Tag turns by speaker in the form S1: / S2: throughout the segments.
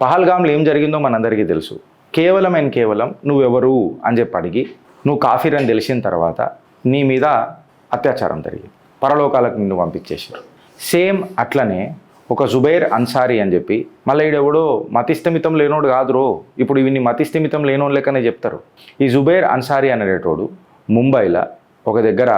S1: పహల్గామ్లో ఏం జరిగిందో మనందరికీ తెలుసు. కేవలం నువ్వెవరు అని చెప్పి అడిగి నువ్వు కాఫీర్ అని తెలిసిన తర్వాత నీ మీద అత్యాచారం జరిగింది, పరలోకాలకు నిన్ను పంపించేసారు. సేమ్ అట్లనే ఒక జుబైర్ అన్సారీ అని చెప్పి, మళ్ళీ ఈడెవడో మతిస్థిమితం లేనోడు కాదురో, ఇప్పుడు ఇవన్నీ మతిస్థిమితం లేనోడు లెక్కనే చెప్తారు. ఈ జుబైర్ అన్సారీ అనేటోడు ముంబైలో ఒక దగ్గర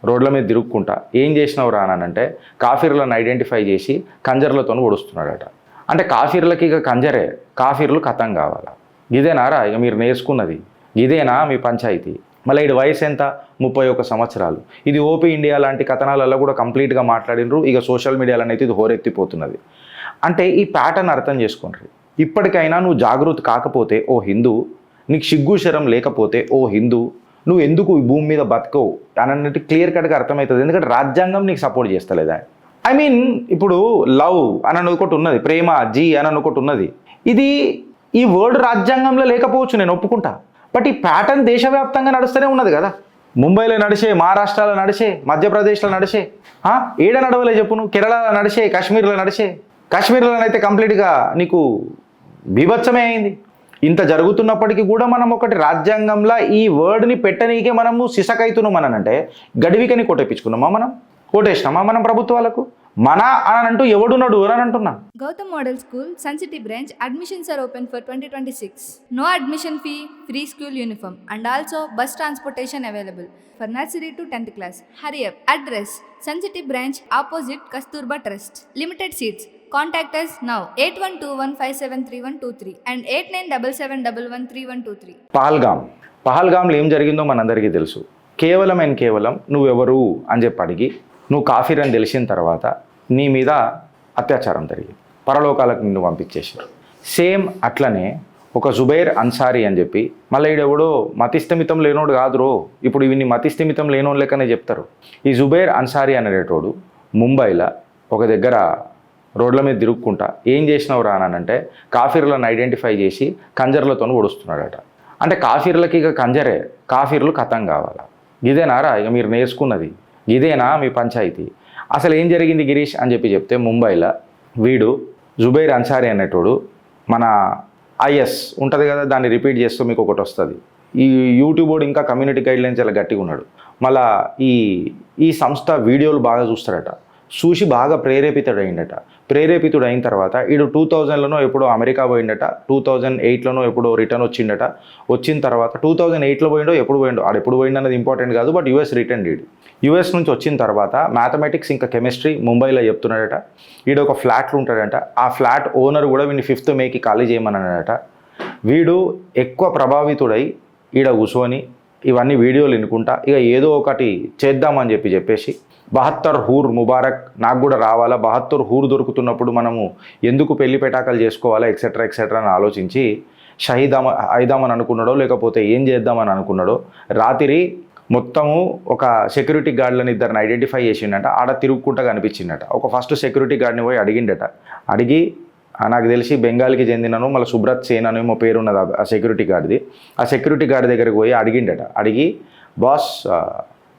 S1: రోడ్ల మీద తిరుక్కుంటా ఏం చేసినావు రా అంటే కాఫీర్లను ఐడెంటిఫై చేసి కంజర్లతో ఒడుస్తున్నాడట. అంటే కాఫీర్లకి ఇక కంజరే, కాఫీర్లు ఖతం కావాలా? ఇదేనారా ఇక మీరు నేర్చుకున్నది? ఇదేనా మీ పంచాయతీ? మళ్ళీ ఈడు వయసు ఎంత? 31 సంవత్సరాలు. ఇది ఓపీ ఇండియా లాంటి కథనాలలో కూడా కంప్లీట్గా మాట్లాడినరు. ఇక సోషల్ మీడియాలో అయితే ఇది హోరెత్తిపోతున్నది. అంటే ఈ ప్యాటర్న్ అర్థం చేసుకోండి. ఇప్పటికైనా నువ్వు జాగృతి కాకపోతే ఓ హిందూ, నీకు సిగ్గు శరం లేకపోతే ఓ హిందూ, నువ్వు ఎందుకు ఈ భూమి మీద బతకవు అన్నట్టు క్లియర్ కట్గా అర్థమవుతుంది. ఎందుకంటే రాజ్యాంగం నీకు సపోర్ట్ చేస్తలేదా? ఐ మీన్ ఇప్పుడు లవ్ అని ఒకటి ఉన్నది, ప్రేమ జీ అని ఒకటి ఉన్నది. ఇది ఈ వర్డ్ రాజ్యాంగంలో లేకపోవచ్చు, నేను ఒప్పుకుంటా. బట్ ఈ ప్యాటర్న్ దేశవ్యాప్తంగా నడుస్తూనే ఉన్నది కదా. ముంబైలో నడిచే, మహారాష్ట్రలో నడిచే, మధ్యప్రదేశ్లో నడిచే, ఏడ నడవలే చెప్పు నువ్వు? కేరళలో నడిచే, కాశ్మీర్లో నడిచే. కాశ్మీర్లో అయితే కంప్లీట్గా నీకు బీభత్సమే అయింది. ఇంత జరుగుతున్నప్పటికీ కూడా మనం ఒకటి రాజ్యాంగంలో ఈ వర్డ్ని పెట్టనీకే మనము సిసకైతున్నాం అని అంటే గడివికని కోటేపించుకున్నామా? మనం కోటేసినామా మనం ప్రభుత్వాలకు? మన అని అంటూ ఎవడున్నాడు అని అంటున్నా.
S2: Gautam Model School, Sun City branch, admissions are open for 2026. No admission fee, free school uniform and also bus transportation available for nursery to 10th class. Hurry up. Address: Sun City branch opposite Kasturba Trust. Limited seats. Contact us now 8121573123 and 8977113123.
S1: పహల్గామ్లో ఏం జరిగిందో మనందరికీ తెలుసు. కేవలం నువ్వెవరు అని చెప్పి అడిగి నువ్వు కాఫీర్ అని తెలిసిన తర్వాత నీ మీద అత్యాచారం జరిగింది, పరలోకాలకు నిన్ను పంపించేసారు. సేమ్ అట్లనే ఒక జుబైర్ అన్సారీ అని చెప్పి, మళ్ళీ ఈడెవడో మతిస్థిమితం లేనోడు కాదురో, ఇప్పుడు ఇవన్నీ మతిస్థిమితం లేనోడు లెక్కనే చెప్తారు. ఈ జుబైర్ అన్సారీ అనేటోడు ముంబైలో ఒక దగ్గర రోడ్ల మీద తిరుక్కుంటా ఏం చేసినావు రా అంటే కాఫీర్లను ఐడెంటిఫై చేసి కంజర్లతో ఒడుస్తున్నాడట. అంటే కాఫీర్లకి ఇక కంజరే, కాఫీర్లు ఖతం కావాలా? ఇదేనారా ఇక మీరు నేర్చుకున్నది? ఇదేనా మీ పంచాయతీ? అసలు ఏం జరిగింది గిరీష్ అని చెప్పి చెప్తే, ముంబైలో వీడు జుబైర్ అన్సారీ అనేటోడు మన ఐఎస్ ఉంటుంది కదా, దాన్ని రిపీట్ చేస్తూ మీకు ఒకటి వస్తుంది. ఈ యూట్యూబ్ ఇంకా కమ్యూనిటీ గైడ్లైన్స్ చాలా గట్టిగా ఉన్నాడు. మళ్ళా ఈ సంస్థ వీడియోలు బాగా చూస్తాడట, చూసి బాగా ప్రేరేపితుడు అయిన తర్వాత వీడు 2000లోనో ఎప్పుడో అమెరికా పోయిండట, 2008లోనో ఎప్పుడో రిటర్న్ వచ్చిండట. వచ్చిన తర్వాత 2008లో పోయిండో ఎప్పుడు పోయిండో, ఎప్పుడు పోయిండు అన్నది ఇంపార్టెంట్ కాదు, but US returned. US నుంచి వచ్చిన తర్వాత మ్యాథమెటిక్స్ ఇంకా కెమిస్ట్రీ ముంబైలో చెప్తున్నాడట. వీడు ఒక ఫ్లాట్లో ఉంటాడంట. ఆ ఫ్లాట్ ఓనర్ కూడా వీడిని 5th మేకి ఖాళీ చేయమన్నాడట. వీడు ఎక్కువ ప్రభావితుడై ఈడ కూర్చొని ఇవన్నీ వీడియోలు వినుకుంటా ఇక ఏదో ఒకటి చేద్దామని చెప్పేసి 72 హూర్ ముబారక్, నాకు కూడా రావాలా, 72 హూర్ దొరుకుతున్నప్పుడు మనము ఎందుకు పెళ్లి పెటాకలు చేసుకోవాలా ఎక్సెట్రా అని ఆలోచించి షహీద్ అయిదామని అనుకున్నాడో లేకపోతే ఏం చేద్దామని అనుకున్నాడో, రాత్రి మొత్తము ఒక సెక్యూరిటీ గార్డులను 2 ఐడెంటిఫై చేసిండట. ఆడ తిరుగుకుంటా కనిపించిందట. ఒక ఫస్ట్ సెక్యూరిటీ గార్డ్ని పోయి అడిగిండట. అడిగి నాకు తెలిసి బెంగాల్కి చెందినను, మళ్ళీ సుబ్రత్ సేన్ అనేమో పేరు ఉన్నది ఆ సెక్యూరిటీ గార్డ్ది. ఆ సెక్యూరిటీ గార్డ్ దగ్గరికి పోయి అడిగిండట. అడిగి బాస్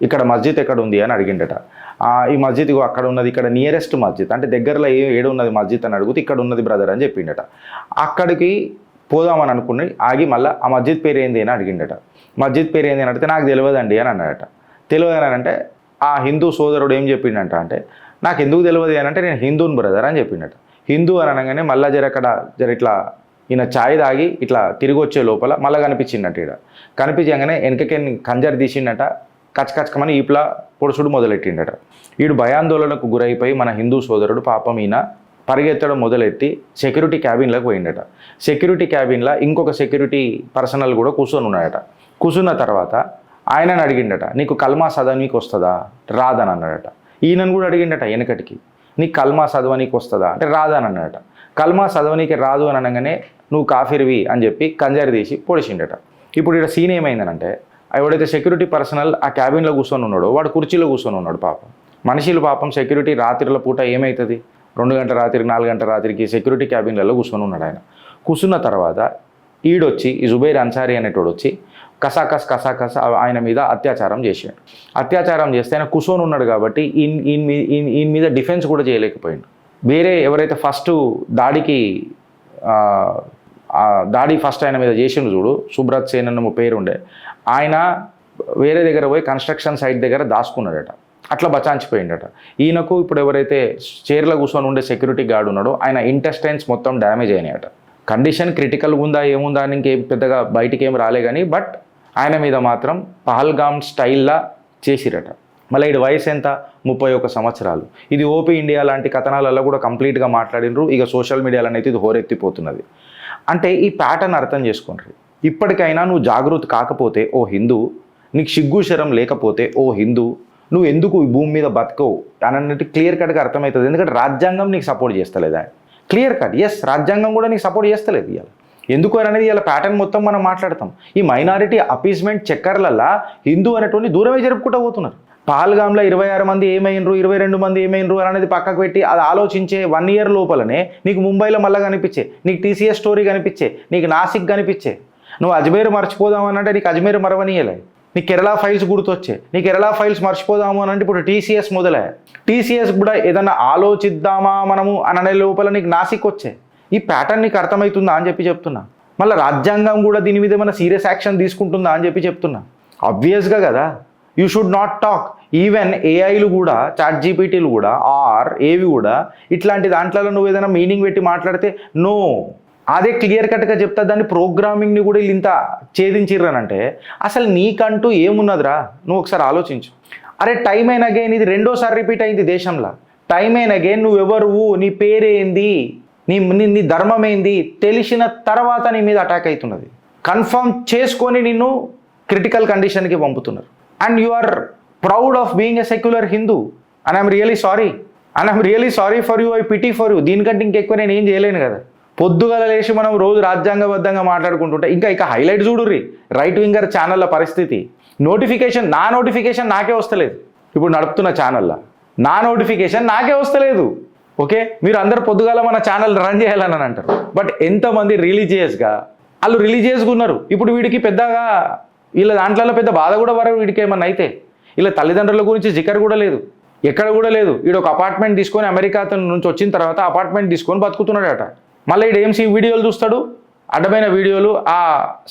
S1: ఇక్కడ మస్జిద్ ఎక్కడ ఉంది అని అడిగిండట. ఈ మస్జిద్ అక్కడ ఉన్నది, ఇక్కడ నియరెస్ట్ మస్జిద్ అంటే దగ్గరలో ఏడు ఉన్నది మస్జిద్ అని అడిగితే ఇక్కడ ఉన్నది బ్రదర్ అని చెప్పిండట. అక్కడికి పోదామని అనుకుని ఆగి మళ్ళీ ఆ మస్జిద్ పేరు ఏంది అని అడిగిండట. మస్జిద్ పేరు ఏంది అని అడిగితే నాకు తెలియదండి అని అన్నాడట. తెలియదు అని అంటే ఆ హిందూ సోదరుడు ఏం చెప్పిండట అంటే, నాకు ఎందుకు తెలియదు అని అంటే నేను హిందూని బ్రదర్ అని చెప్పిండట. హిందూ అని అనగానే మళ్ళీ జర ఇట్లా ఈయన ఛాయ్ తాగి ఇట్లా తిరిగి వచ్చే లోపల మళ్ళీ కనిపించిండట. ఇక్కడ కనిపించగానే వెనకకి కంజర్ తీసిండట. కచకచకమని ఈప్లా పొడుచుడు మొదలెట్టిండట. వీడు భయాందోళనకు గురైపోయి మన హిందూ సోదరుడు పాపం ఈయన పరిగెత్తడం మొదలెట్టి సెక్యూరిటీ క్యాబిన్లోకి పోయిండట. సెక్యూరిటీ క్యాబిన్లో ఇంకొక సెక్యూరిటీ పర్సనల్ కూడా కూర్చొని ఉన్నాడట. కూర్చున్న తర్వాత ఆయనని అడిగిండట, నీకు కల్మా చదవనీకి వస్తుందా? రాదని అన్నాడట. ఈయనను కూడా అడిగిండట వెనకటికి, నీకు కల్మా చదవనీకి వస్తుందా అంటే రాదని అన్నాడట. కల్మా చదవనీకి రాదు అని అనగానే నువ్వు కాఫీర్వి అని చెప్పి కంజర్ తీసి పొడిచిండట. ఇప్పుడు ఇక్కడ సీన్ ఏమైందనంటే, ఎవడైతే సెక్యూరిటీ పర్సనల్ ఆ క్యాబిన్లో కూర్చొని ఉన్నాడో వాడు కుర్చీలో కూర్చొని ఉన్నాడు. పాపం మనుషులు పాపం సెక్యూరిటీ రాత్రిల పూట ఏమవుతుంది, 2 గంటల రాత్రికి 4 గంటల రాత్రికి సెక్యూరిటీ క్యాబిన్లలో కూర్చొని ఉన్నాడు. ఆయన కూర్చున్న తర్వాత ఈడొచ్చి ఈ జుబైర్ అన్సారీ అనేటోడు వచ్చి కసాకస్ ఆయన మీద అత్యాచారం చేసాడు. అత్యాచారం చేస్తే ఆయన కూర్చొని ఉన్నాడు కాబట్టి ఈయన మీద డిఫెన్స్ కూడా చేయలేకపోయిండు. వేరే ఎవరైతే ఫస్ట్ దాడికి దాడి ఫస్ట్ ఆయన మీద చేసిండు చూడు, సుబ్రత్ సేన్ అన్న పేరు ఉండే ఆయన, వేరే దగ్గర పోయి కన్స్ట్రక్షన్ సైట్ దగ్గర దాచుకున్నాడట, అట్లా బచాంచిపోయిండట. ఈయనకు ఇప్పుడు ఎవరైతే చైర్లో కూర్చొని ఉండే సెక్యూరిటీ గార్డ్ ఉన్నాడో ఆయన ఇంటెస్టైన్స్ మొత్తం డ్యామేజ్ అయినాయట. కండిషన్ క్రిటికల్గా ఉందా ఏముందా అని ఇంకేం పెద్దగా బయటికి ఏం రాలే కానీ, బట్ ఆయన మీద మాత్రం పహల్గామ్ స్టైల్లా చేసిరట. మళ్ళీ ఈ వయసు ఎంత, 31 సంవత్సరాలు. ఇది ఓపీ ఇండియా లాంటి కథనాలలో కూడా కంప్లీట్గా మాట్లాడినరు. ఇక సోషల్ మీడియాలో అయితే ఇది హోరెత్తిపోతున్నది. అంటే ఈ ప్యాటర్న్ అర్థం చేసుకోండి. ఇప్పటికైనా నువ్వు జాగృతి కాకపోతే ఓ హిందూ, నీకు సిగ్గు శరం లేకపోతే ఓ హిందూ, నువ్వు ఎందుకు ఈ భూమి మీద బతకవు అన్నట్టు క్లియర్ కట్గా అర్థమవుతుంది. ఎందుకంటే రాజ్యాంగం నీకు సపోర్ట్ చేస్తలేదా, క్లియర్ కట్. ఎస్, రాజ్యాంగం కూడా నీకు సపోర్ట్ చేస్తలేదు. ఇవాళ ఎందుకు అనేది ఇలా ప్యాటర్న్ మొత్తం మనం మాట్లాడతాం. ఈ మైనారిటీ అపీస్మెంట్ చక్కర్లల్లా హిందూ అనేటువంటి దూరమే జరుపుకుంటూ పోతున్నారు. పహల్గామ్లో 26 మంది ఏమైనరు, 22 మంది ఏమైనరు అనేది పక్కకు పెట్టి అది ఆలోచించే 1 year లోపలనే నీకు ముంబైలో మళ్ళీ కనిపించే, నీకు టీసీఎస్ స్టోరీ కనిపించే, నీకు నాసిక్ కనిపించే. నువ్వు అజ్మీర్ మర్చిపోదాము అనంటే నీకు అజ్మీర్ మరవనీయలే. నీకు కేరళ ఫైల్స్ గుర్తొచ్చే, నీ కేరళ ఫైల్స్ మర్చిపోదాము అని అంటే ఇప్పుడు టీసీఎస్ మొదలే. టీసీఎస్ కూడా ఏదన్నా ఆలోచిద్దామా మనము అనే లోపల నీకు నాసిక్ వచ్చే. ఈ ప్యాటర్న్ నీకు అర్థమవుతుందా అని చెప్పి చెప్తున్నా. మళ్ళీ రాజ్యాంగం కూడా దీని మీద ఏమైనా సీరియస్ యాక్షన్ తీసుకుంటుందా అని చెప్పి చెప్తున్నా. ఆబ్వియస్గా కదా, you should not talk. Even ఏఐలు కూడా, చాట్ జీపీటీలు కూడా, ఆర్ ఏవి కూడా ఇట్లాంటి దాంట్లో నువ్వు ఏదైనా మీనింగ్ పెట్టి మాట్లాడితే నో, అదే క్లియర్ కట్గా చెప్తా. దాన్ని ప్రోగ్రామింగ్ని కూడా వీళ్ళు ఇంత ఛేదించిర్రనంటే అసలు నీకంటూ ఏమున్నదిరా నువ్వు ఒకసారి ఆలోచించు. అరే టైమ్ అండ్ అగైన్ ఇది 2వ సారి రిపీట్ అయింది దేశంలో. టైమ్ అండ్ అగైన్ నువ్వెవరు, నీ పేరేంది, నీ ధర్మం ఏంది తెలిసిన తర్వాత నీ మీద అటాక్ అవుతున్నది. కన్ఫర్మ్ చేసుకొని నిన్ను క్రిటికల్ కండిషన్కి పంపుతున్నారు. And you are proud of being a secular Hindu. And I'm really sorry for you, I pity for you. దీనికంటే ఇంకెక్కువ నేను ఏం చేయలేను కదా. పొద్దుగల లేచి మనం రోజు రాజ్యాంగబద్ధంగా మాట్లాడుకుంటుంటే ఇక హైలైట్ చూడుర్రి రైట్ వింగర్ ఛానళ్ళ పరిస్థితి. నా నోటిఫికేషన్ నాకే వస్తలేదు. ఇప్పుడు నడుపుతున్న ఛానల్లో నా నోటిఫికేషన్ నాకే వస్తలేదు. ఓకే, మీరు అందరు పొద్దుగాల మన ఛానల్ రన్ చేయాలని అంటారు. బట్ ఎంతమంది రిలీజియస్గా ఉన్నారు. ఇప్పుడు వీడికి పెద్దగా వీళ్ళ దాంట్లో పెద్ద బాధ కూడా వరకు వీడికి ఏమన్నా అయితే వీళ్ళ తల్లిదండ్రుల గురించి జికర్ కూడా లేదు, ఎక్కడ కూడా లేదు. వీడు ఒక అపార్ట్మెంట్ తీసుకొని అమెరికా నుంచి వచ్చిన తర్వాత అపార్ట్మెంట్ తీసుకొని బతుకుతున్నాడట. మళ్ళీ వీడు ఏం వీడియోలు చూస్తాడు, అడ్డమైన వీడియోలు ఆ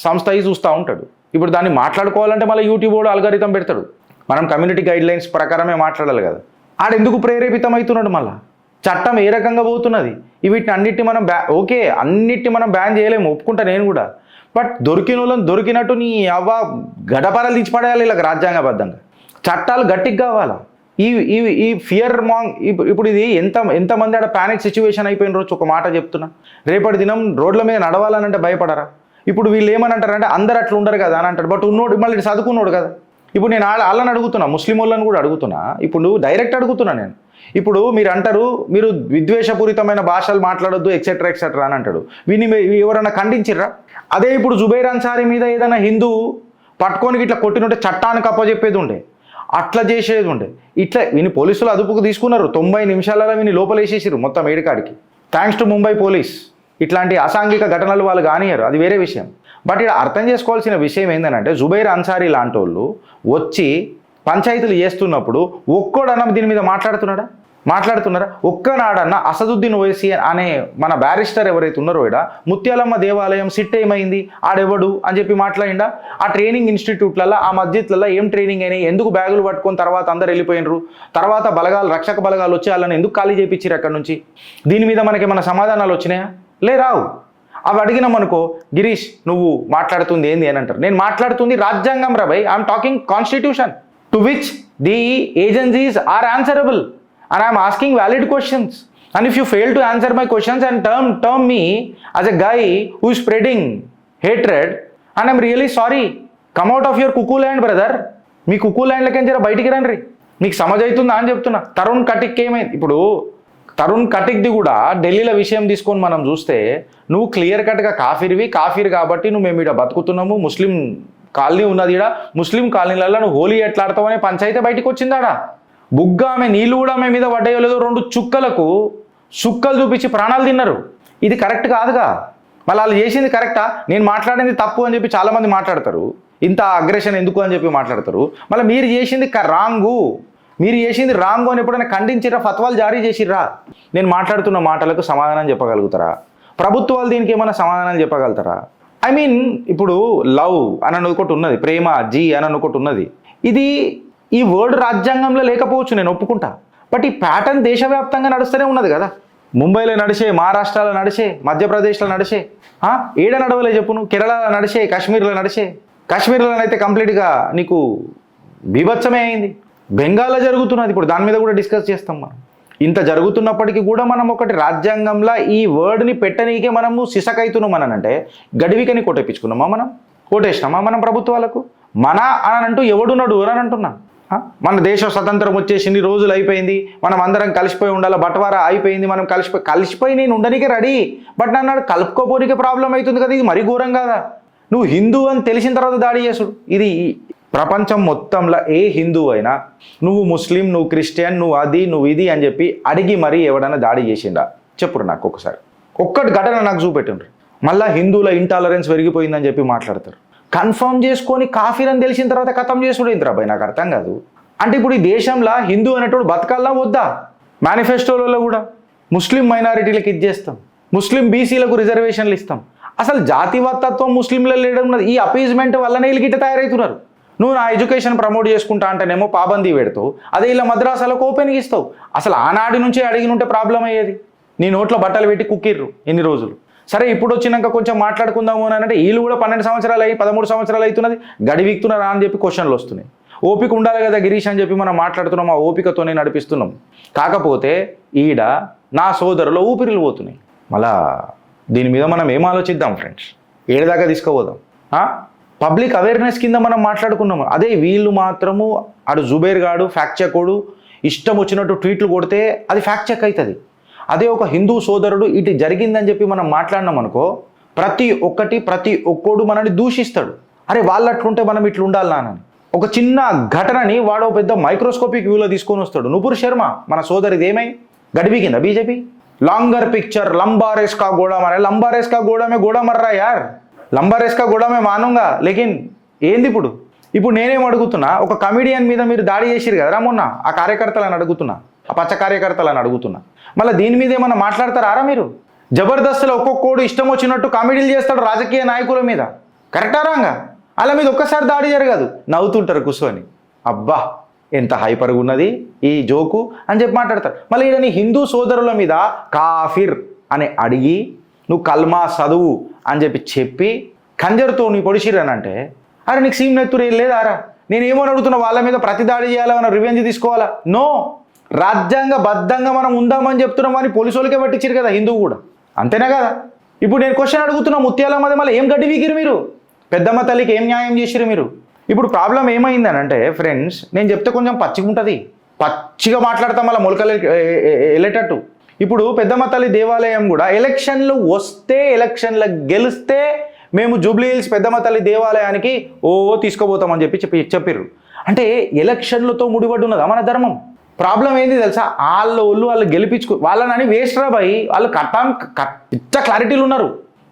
S1: సంస్థ చూస్తూ ఉంటాడు. ఇప్పుడు దాన్ని మాట్లాడుకోవాలంటే మళ్ళీ యూట్యూబ్ కూడా అల్గారిథం పెడతాడు. మనం కమ్యూనిటీ గైడ్లైన్స్ ప్రకారమే మాట్లాడాలి కదా. ఆడెందుకు ప్రేరేపితం అవుతున్నాడు, మళ్ళీ చట్టం ఏ రకంగా పోతున్నది. వీటిని అన్నిటిని మనం అన్నిటిని మనం బ్యాన్ చేయలేము, ఒప్పుకుంటా నేను కూడా. బట్ దొరికిన వాళ్ళని దొరికినట్టు నీ గడపరలు దించిపడేయాలి ఇలా రాజ్యాంగబద్ధంగా. చట్టాలు గట్టిగా కావాలా. ఈ ఫియర్ ఇప్పుడు ఇది ఎంతమంది ఆడ ప్యానిక్ సిచ్యువేషన్ అయిపోయిన రోజు ఒక మాట చెప్తున్నా. రేపటి దినం రోడ్ల మీద నడవాలనంటే భయపడరా? ఇప్పుడు వీళ్ళు ఏమని అంటారంటే అందరు అట్లా ఉండరు కదా అని అంటారు. బట్ ఉన్నోడు మళ్ళీ చదువుకున్నాడు కదా. ఇప్పుడు నేను వాళ్ళని అడుగుతున్నా, ముస్లిం వాళ్ళని కూడా అడుగుతున్నా. ఇప్పుడు డైరెక్ట్ అడుగుతున్నా నేను. ఇప్పుడు మీరు అంటారు మీరు విద్వేషపూరితమైన భాషలు మాట్లాడొద్దు ఎక్సెట్రా అని అంటాడు. వీని ఎవరైనా ఖండించిర్రా? అదే ఇప్పుడు జుబైర్ అన్సారీ మీద ఏదైనా హిందూ పట్టుకొని ఇట్లా కొట్టినుంటే చట్టానికి అప్పచెప్పేది ఉండే, అట్లా చేసేది ఉండే. ఇట్లా వీని పోలీసులు అదుపుకు తీసుకున్నారు. 90 నిమిషాలలో వీని లోపలేసేసారు మొత్తం ఏడికాడికి. Thanks to Mumbai police. ఇట్లాంటి అసాంఘిక ఘటనలు వాళ్ళు కానియరు, అది వేరే విషయం. బట్ ఇక్కడ అర్థం చేసుకోవాల్సిన విషయం ఏంటంటే జుబైర్ అన్సారీ లాంటి వాళ్ళు వచ్చి పంచాయతీలు చేస్తున్నప్పుడు ఒక్కడన్నా దీని మీద మాట్లాడుతున్నారా? ఒక్కనాడన్నా అసదుద్దీన్ ఓవైసీ అనే మన బ్యారిస్టర్ ఎవరైతే ఉన్నారో ఇక్కడ ముత్యాలమ్మ దేవాలయం సిట్ ఏమైంది, ఆడెవడు అని చెప్పి మాట్లాడిండా? ఆ ట్రైనింగ్ ఇన్స్టిట్యూట్లలో ఆ మస్జిద్లలో ఏం ట్రైనింగ్ అయినాయి, ఎందుకు బ్యాగులు పట్టుకొని తర్వాత అందరు వెళ్ళిపోయినరు, తర్వాత రక్షక బలగాలు వచ్చి వాళ్ళని ఎందుకు ఖాళీ చేయించారు అక్కడ నుంచి? దీని మీద మనకి ఏమైనా సమాధానాలు వచ్చినాయా? రావు. అవి అడిగినామనుకో గిరీష్ నువ్వు మాట్లాడుతుంది ఏంది అని అంటారు. నేను మాట్లాడుతుంది రాజ్యాంగం రా భయ్. I'm talking constitution to which the agencies are answerable and I'm asking valid questions. And if you fail to answer my questions and term me as a guy who is spreading hatred, and I'm really sorry. Come out of your cuckoo land, brother. మీ cuckoo ల్యాండ్లకి జర బయటికి రండి. నీకు సమజవుతుందా అని చెప్తున్నా. తరుణ్ కటిక్ ఏమైంది? ఇప్పుడు తరుణ్ కటిక్ది కూడా ఢిల్లీలో విషయం తీసుకొని మనం చూస్తే నువ్వు క్లియర్ కట్గా కాఫీర్ కాబట్టి నువ్వు మేము ఇక్కడ బతుకుతున్నాము, ముస్లిం కాలనీ ఉన్నది, ఇక్కడ ముస్లిం కాలనీలలో నువ్వు హోలీ ఎట్లా ఆడతావు అనే పంచాయితీ బయటకు వచ్చిందాడా? బుగ్గ ఆమె నీళ్ళు కూడా ఆమె మీద పడ్డాయో లేదో 2 చుక్కలకు సుక్కలు చూపించి ప్రాణాలు తిన్నారు. ఇది కరెక్ట్ కాదుగా. మళ్ళీ వాళ్ళు చేసింది కరెక్టా, నేను మాట్లాడింది తప్పు అని చెప్పి చాలామంది మాట్లాడతారు. ఇంత అగ్రెషన్ ఎందుకు అని చెప్పి మాట్లాడతారు. మళ్ళీ మీరు చేసింది రాంగు అని ఎప్పుడైనా ఖండించిర్రా, ఫత్వాలు జారీ చేసిర్రా? నేను మాట్లాడుతున్న మాటలకు సమాధానం చెప్పగలుగుతారా? ప్రభుత్వాలు దీనికి ఏమైనా సమాధానాలు చెప్పగలుగుతారా? ఐ మీన్ ఇప్పుడు లవ్ అని ఒకటి ఉన్నది, ప్రేమ జీ అని ఒకటి ఉన్నది. ఇది ఈ వర్డ్ రాజ్యాంగంలో లేకపోవచ్చు, నేను ఒప్పుకుంటా. బట్ ఈ ప్యాటర్న్ దేశవ్యాప్తంగా నడుస్తూనే ఉన్నది కదా. ముంబైలో నడిచే, మహారాష్ట్రలో నడిచే, మధ్యప్రదేశ్లో నడిచే, ఏడ నడవలే చెప్పును, కేరళలో నడిచే, కాశ్మీర్లో నడిచే. కాశ్మీర్లో అయితే కంప్లీట్గా నీకు బీభత్సమే అయింది. బెంగాల్లో జరుగుతున్నది, ఇప్పుడు దాని మీద కూడా డిస్కస్ చేస్తాం మనం. ఇంత జరుగుతున్నప్పటికీ కూడా మనం ఒకటి రాజ్యాంగంలో ఈ వర్డ్ని పెట్టనీకే మనము సిసకైతున్నాం అని అంటే గడివికని కొట్టేపించుకున్నామా? మనం కొట్టేసినామా మనం ప్రభుత్వాలకు? మన అని అంటూ ఎవడున్నాడు అని అంటున్నా. మన దేశం స్వతంత్రం వచ్చేసి ఇన్ని రోజులు అయిపోయింది, మనం అందరం కలిసిపోయి ఉండాలి, బట్వారా అయిపోయింది, మనం కలిసిపోయి నేను ఉండనికే రెడీ. బట్ నన్ను కలుపుకోపోనికే ప్రాబ్లం అవుతుంది కదా. ఇది మరీ ఘోరం కదా. నువ్వు హిందూ అని తెలిసిన తర్వాత దాడి చేసుడు. ఇది ప్రపంచం మొత్తంలో ఏ హిందూ అయినా నువ్వు ముస్లిం, నువ్వు క్రిస్టియన్, నువ్వు అది, నువ్వు ఇది అని చెప్పి అడిగి మరీ ఎవడైనా దాడి చేసిండా చెప్పురు నాకు ఒకసారి. ఒక్కటి ఘటన నాకు చూపెట్టుండ్రు. మళ్ళీ హిందువుల ఇంటాలరెన్స్ పెరిగిపోయిందని చెప్పి మాట్లాడతారు. కన్ఫర్మ్ చేసుకొని కాఫీర్ అని తెలిసిన తర్వాత ఖతం చేసుడు ఏంటిరా భయ్? నాకు అర్థం కాదు. అంటే ఇప్పుడు ఈ దేశంలో హిందూ అనేటోడు బతకాలా వద్దా? మేనిఫెస్టోలలో కూడా ముస్లిం మైనారిటీలకు ఇది చేస్తాం, ముస్లిం బీసీలకు రిజర్వేషన్లు ఇస్తాం. అసలు జాతివాదత్వం ముస్లింలలో లేడం ఉన్నది. ఈ అపీజ్మెంట్ వల్లనే వీళ్ళు గిట్ట తయారవుతున్నారు. నువ్వు నా ఎడ్యుకేషన్ ప్రమోట్ చేసుకుంటా అంటేనేమో పాబందీ పెడతావు, అదే ఇలా మద్రాసాలకు ఓపెన్గా ఇస్తావు. అసలు ఆనాటి నుంచే అడిగినుంటే ప్రాబ్లం అయ్యేది. నీ నోట్లో బట్టలు పెట్టి కుక్కిర్రు ఎన్ని రోజులు. సరే ఇప్పుడు వచ్చినాక కొంచెం మాట్లాడుకుందాము అని అంటే వీళ్ళు కూడా 12 సంవత్సరాలు అయ్యి 13 సంవత్సరాలు అవుతున్నది, గడివిక్తున్నారా అని చెప్పి క్వశ్చన్లు వస్తున్నాయి. ఓపిక ఉండాలి కదా గిరీష్ అని చెప్పి మనం మాట్లాడుతున్నాం, ఆ ఓపికతోనే నడిపిస్తున్నాం. కాకపోతే ఈడ నా సోదరులో ఊపిరిలు పోతున్నాయి. మళ్ళా దీని మీద మనం ఏం ఆలోచిద్దాం ఫ్రెండ్స్? ఏడదాకా తీసుకుపోదాం. పబ్లిక్ అవేర్నెస్ కింద మనం మాట్లాడుకున్నాము. అదే వీళ్ళు మాత్రము అడు జుబేర్ గాడు ఫ్యాక్ట్ చెక్కోడు ఇష్టం వచ్చినట్టు ట్వీట్లు కొడితే అది ఫ్యాక్ట్ చెక్ అవుతుంది. అదే ఒక హిందూ సోదరుడు ఇటు జరిగిందని చెప్పి మనం మాట్లాడినాం అనుకో, ప్రతి ఒక్కడు మనల్ని దూషిస్తాడు. అరే వాళ్ళు అట్లుంటే మనం ఇట్లా ఉండాలి నానని. ఒక చిన్న ఘటనని వాడు పెద్ద మైక్రోస్కోపిక్ వ్యూలో తీసుకొని వస్తాడు. నుపుర్ శర్మ మన సోదరిది ఏమై గడివి కింద బీజేపీ లాంగర్ పిక్చర్ లంబారేస్ కా గోడా మరే, లంబారేస్ కా గోడా మే గోడా మర్రా యార్, లంబారేస్ కా గోడా మే మానుంగా. లేకిన్ ఏంది ఇప్పుడు నేనేం అడుగుతున్నా, ఒక కమిడియన్ మీద మీరు దాడి చేసిరు కదరా మొన్న, ఆ కార్యకర్తలను అడుగుతున్నా, ఆ పచ్చ కార్యకర్తలను అడుగుతున్నా. మళ్ళీ దీని మీద ఏమన్నా మాట్లాడతారా మీరు? జబర్దస్త్లో ఒక్కొక్కడు ఇష్టం వచ్చినట్టు కామెడీలు చేస్తాడు రాజకీయ నాయకుల మీద. కరెక్టా రాంగా? అలా మీద ఒక్కసారి దాడి జరగదు, నవ్వుతుంటారు కూర్చొని. అబ్బా ఎంత హైపర్గా ఉన్నది ఈ జోకు అని చెప్పి మాట్లాడతారు. మళ్ళీ ఈయన హిందూ సోదరుల మీద కాఫిర్ అని అడిగి నువ్వు కల్మా చదువు అని చెప్పి ఖంజర్తో నీ పొడిచిరనంటే, అరే నీకు సీమ్ నెత్తురు ఏం లేదారా? నేనేమో అడుగుతున్నా, వాళ్ళ మీద ప్రతి దాడి చేయాలా, మనం రివెంజ్ తీసుకోవాలా? నో, రాజ్యాంగబద్ధంగా మనం ఉందామని చెప్తున్నాం అని పోలీసు వాళ్ళకే పట్టించారు కదా హిందువు కూడా, అంతేనా కదా? ఇప్పుడు నేను క్వశ్చన్ అడుగుతున్నా, ముత్యాలమ్మది మళ్ళీ ఏం గడ్డి వీకిరు మీరు? పెద్దమ్మ తల్లికి ఏం న్యాయం చేసిరు మీరు? ఇప్పుడు ప్రాబ్లం ఏమైందని అంటే ఫ్రెండ్స్, నేను చెప్తే కొంచెం పచ్చిగా ఉంటుంది, పచ్చిగా మాట్లాడతాం మళ్ళీ మొలకలు వెళ్ళేటట్టు. ఇప్పుడు పెద్దమ్మ తల్లి దేవాలయం కూడా ఎలక్షన్లు వస్తే, ఎలక్షన్లు గెలిస్తే మేము జూబ్లీ హిల్స్ పెద్దమ్మ తల్లి దేవాలయానికి తీసుకుపోతామని చెప్పిర్రు. అంటే ఎలక్షన్లతో ముడిపడి ఉన్నదా మన ధర్మం? ప్రాబ్లం ఏంది తెలుసా? వాళ్ళు గెలిపించుకో వాళ్ళని వేస్ట్ రా భయ్. వాళ్ళు పిచ్చ క్లారిటీలు ఉన్నారు.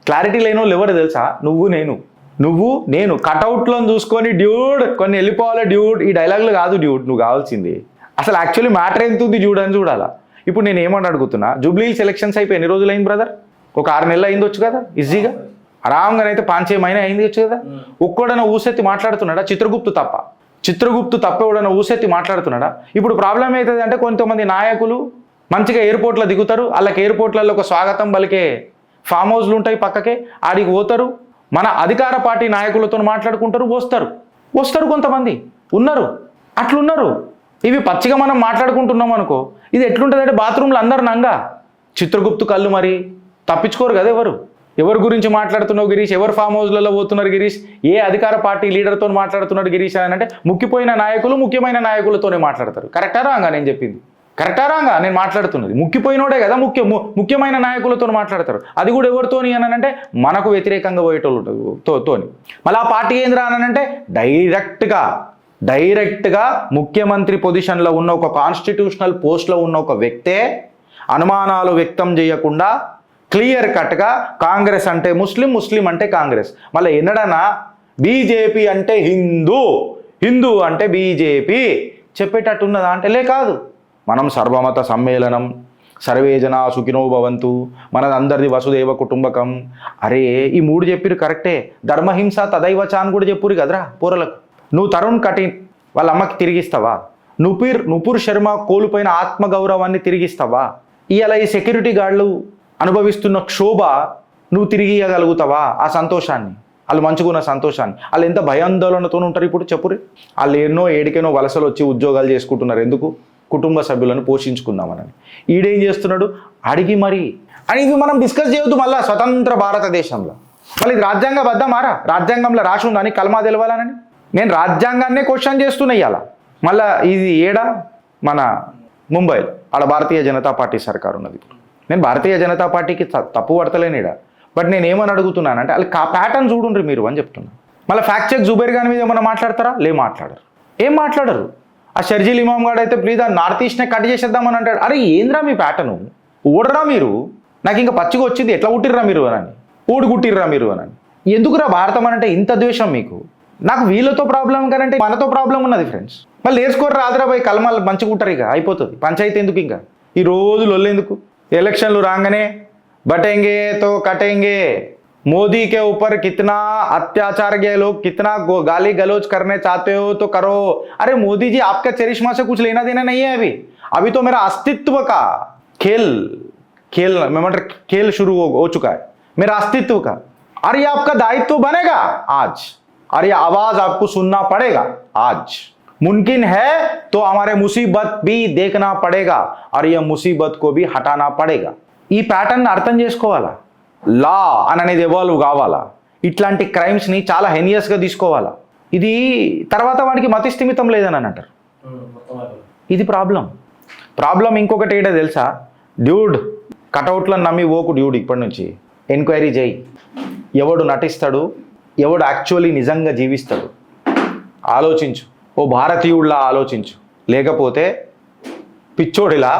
S1: క్లారిటీ లేని వాళ్ళు ఎవరు తెలుసా? నువ్వు నేను కటౌట్లో చూసుకొని డ్యూడ్ కొన్ని వెళ్ళిపోవాలి డ్యూడ్, ఈ డైలాగులు కాదు డ్యూడ్ నువ్వు కావాల్సింది. అసలు యాక్చువల్లీ మ్యాటర్ ఎంత ఉంది చూడని చూడాలా. ఇప్పుడు నేను ఏమని అడుగుతున్నా, జూబ్లీ హిల్స్ ఎలక్షన్స్ అయిపోయి ఎన్ని రోజులు అయింది బ్రదర్? ఒక 6 నెలలు అయిందొచ్చు కదా ఈజీగా, ఆరాంగానైతే 5-6 మహిళ అయింది వచ్చు కదా. ఒక్కడైనా ఊసెత్తి మాట్లాడుతున్నాడా? చిత్రగుప్తు తప్ప ఎవడైనా ఊసెత్తి మాట్లాడుతున్నాడా? ఇప్పుడు ప్రాబ్లం అవుతుంది అంటే కొంతమంది నాయకులు మంచిగా ఎయిర్పోర్ట్లో దిగుతారు, వాళ్ళకి ఎయిర్పోర్ట్లలో ఒక స్వాగతం పలికే ఫామ్ హౌస్లు ఉంటాయి పక్కకే, ఆడికి పోతారు, మన అధికార పార్టీ నాయకులతో మాట్లాడుకుంటారు, వస్తారు కొంతమంది ఉన్నారు, అట్లున్నారు. ఇవి పచ్చిగా మనం మాట్లాడుకుంటున్నాం అనుకో, ఇది ఎట్లుంటుంది అంటే బాత్రూంలో అందరు నంగా. చిత్రగుప్తు కళ్ళు మరి తప్పించుకోరు కదా ఎవరి గురించి మాట్లాడుతున్నావు గిరీష్, ఎవరు ఫామ్ హౌస్లలో పోతున్నారు గిరీష్, ఏ అధికార పార్టీ లీడర్తో మాట్లాడుతున్నాడు గిరీష్ అని అంటే ముఖ్యమైన నాయకులతోనే మాట్లాడతారు. కరెక్టా రాంగా నేను చెప్పింది? కరెక్టా రాంగా నేను మాట్లాడుతున్నది? ముఖ్యపోయినోడే కదా ముఖ్యమైన నాయకులతో మాట్లాడతారు. అది కూడా ఎవరితోని అని అంటే మనకు వ్యతిరేకంగా పోయేటోళ్ళతోని. మళ్ళీ ఆ పార్టీ ఏంద్రా అని అంటే డైరెక్ట్గా ముఖ్యమంత్రి పొజిషన్లో ఉన్న ఒక కాన్స్టిట్యూషనల్ పోస్ట్లో ఉన్న ఒక వ్యక్తే అనుమానాలు వ్యక్తం చేయకుండా క్లియర్ కట్గా కాంగ్రెస్ అంటే ముస్లిం అంటే కాంగ్రెస్, మళ్ళీ ఎన్నడన్నా బీజేపీ అంటే హిందూ అంటే బీజేపీ చెప్పేటట్టున్నదా అంటే కాదు. మనం సర్వమత సమ్మేళనం, సర్వే జనా సుఖినో భవంతు, మనదందరిది వసుదేవ కుటుంబకం. అరే ఈ 3 చెప్పిరు కరెక్టే. ధర్మహింస తదైవచ అని కూడా చెప్పురు కదరా పోరలకు. నువ్వు తరుణ్ కఠిన్ వాళ్ళ అమ్మకి తిరిగిస్తావా? నుపూర్ శర్మ కోల్పోయిన ఆత్మగౌరవాన్ని తిరిగిస్తావా? ఇవాళ ఈ సెక్యూరిటీ గార్డులు అనుభవిస్తున్న క్షోభ నువ్వు తిరిగి ఇవ్వగలుగుతావా? ఆ సంతోషాన్ని, వాళ్ళు మంచుకున్న సంతోషాన్ని. వాళ్ళు ఎంత భయాందోళనతో ఉంటారు ఇప్పుడు చెప్పురి. వాళ్ళు ఏడికేనో వలసలు వచ్చి ఉద్యోగాలు చేసుకుంటున్నారు. ఎందుకు? కుటుంబ సభ్యులను పోషించుకుందామని. ఈడేం చేస్తున్నాడు? అడిగి మరి అని ఇది మనం డిస్కస్ చేయొద్దు మళ్ళీ స్వతంత్ర భారతదేశంలో. మళ్ళీ ఇది రాజ్యాంగబద్ధమారా? రాజ్యాంగంలో రాసి ఉందని కల్మా తెలవాలని నేను రాజ్యాంగాన్నే క్వశ్చన్ చేస్తున్నా ఇవాళ. మళ్ళీ ఇది ఏడా మన ముంబైలో ఆడ భారతీయ జనతా పార్టీ సర్కారు ఉన్నది. నేను భారతీయ జనతా పార్టీకి తప్పు పడతలేను ఈడ. బట్ నేను ఏమని అడుగుతున్నానంటే వాళ్ళకి ఆ ప్యాటర్న్ చూడుండ్రి మీరు అని చెప్తున్నా. మళ్ళీ ఫ్యాక్ట్ చెక్ జుబేర్ ఖాన్ మీద ఏమన్నా మాట్లాడతారా? మాట్లాడరు. ఏం మాట్లాడరు. ఆ షర్జీల్ ఇమాం గాడు అయితే ప్లీజ్ ఆ నార్త్ ఈస్ట్నే కట్ చేసేద్దామని అంటాడు. అరే ఏంద్రా మీ ప్యాటర్ను? ఓడరా మీరు? నాకు ఇంకా పచ్చిగా వచ్చింది. ఎట్లా కుట్టిర్రా మీరు అని, ఓడి కుట్టిర్రా మీరు అని. ఎందుకురా భారతం అని అంటే ఇంత ద్వేషం మీకు? నాకు వీళ్ళతో ప్రాబ్లం కానంటే మనతో ప్రాబ్లం ఉన్నది ఫ్రెండ్స్. మళ్ళీ నేర్చుకోర్రా ఆదరాబాయి కలమాలు మంచిగా ఉంటారు. ఇక అయిపోతుంది పంచాయతీ. ఎందుకు ఇంకా ఈ రోజు లొల్లేందుకు? ఎలక్షన్లు రాగానే బటేంగే తో కటేంగే, मोदी के ऊपर कितना अत्याचार किए लोग, कितना गाली गलौज करने चाहते हो तो करो. अरे मोदी जी आपका चरिश्मा से कुछ लेना देना नहीं है. अभी तो मेरा अस्तित्व का खेल शुरू हो चुका है, मेरा अस्तित्व का. और ये आपका दायित्व बनेगा आज, और ये आवाज आपको सुनना पड़ेगा आज. मुमकिन है तो हमारे मुसीबत भी देखना पड़ेगा, और ये मुसीबत को भी हटाना पड़ेगा. ఈ ప్యాటర్న్ అర్థం చేసుకోవాలా? లా అనేది ఎవాల్వ్ కావాలా? ఇట్లాంటి క్రైమ్స్ని చాలా హెనియస్గా తీసుకోవాలా? ఇది తర్వాత వాడికి మతి స్థిమితం లేదని అంటారు. ఇది ప్రాబ్లం. ఇంకొకటి ఏంటో తెలుసా? డ్యూడ్ కటౌట్లను నమ్మి ఓకు డ్యూడ్. ఇప్పటి నుంచి ఎంక్వైరీ చేయి. ఎవడు నటిస్తాడు, ఎవడు యాక్చువల్లీ నిజంగా జీవిస్తాడు ఆలోచించు. ఓ భారతీయుడిలా ఆలోచించు, లేకపోతే పిచ్చోడిలా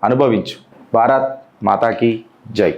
S1: అనుభవించు. భారత్ మాతాకి జై.